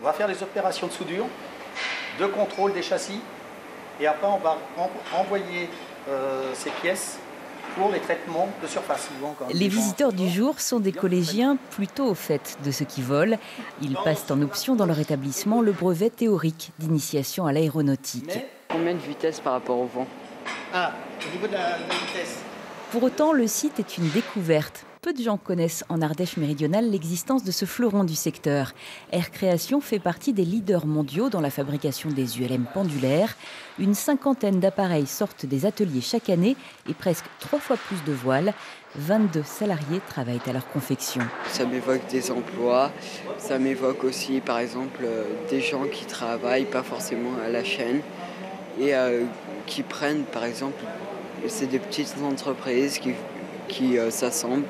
va faire les opérations de soudure, de contrôle des châssis, et après on va envoyer ces pièces pour les traitements de surface. Les visiteurs du jour sont des collégiens plutôt au fait de ce qui vole. Ils passent en option dans leur établissement le brevet théorique d'initiation à l'aéronautique. Combien de vitesse par rapport au vent? Au niveau de la vitesse. Pour autant, le site est une découverte. Peu de gens connaissent en Ardèche méridionale l'existence de ce fleuron du secteur. Air Création fait partie des leaders mondiaux dans la fabrication des ULM pendulaires. Une cinquantaine d'appareils sortent des ateliers chaque année et presque 3 fois plus de voiles. 22 salariés travaillent à leur confection. Ça m'évoque des emplois, ça m'évoque aussi par exemple des gens qui travaillent pas forcément à la chaîne et qui prennent par exemple, c'est des petites entreprises qui s'assemblent.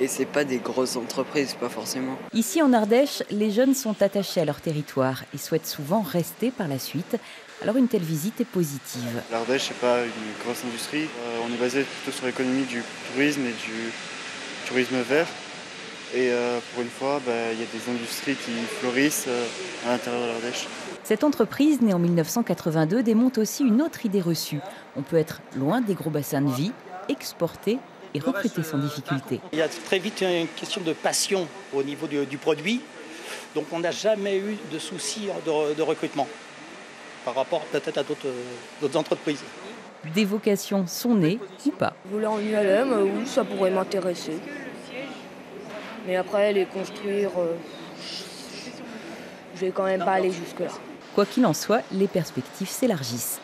Et ce n'est pas des grosses entreprises, pas forcément. Ici en Ardèche, les jeunes sont attachés à leur territoire et souhaitent souvent rester par la suite. Alors une telle visite est positive. L'Ardèche, ce n'est pas une grosse industrie. On est basé plutôt sur l'économie du tourisme et du tourisme vert. Et pour une fois, il y a des industries qui fleurissent à l'intérieur de l'Ardèche. Cette entreprise, née en 1982, démonte aussi une autre idée reçue. On peut être loin des gros bassins de vie, exporter et recruter sans difficulté. Il y a très vite une question de passion au niveau du produit. Donc on n'a jamais eu de soucis de recrutement par rapport peut-être à d'autres entreprises. Des vocations sont nées ou pas. Voler en ULM, oui, ça pourrait m'intéresser. Mais après, les construire, je vais quand même pas aller jusque-là. Quoi qu'il en soit, les perspectives s'élargissent.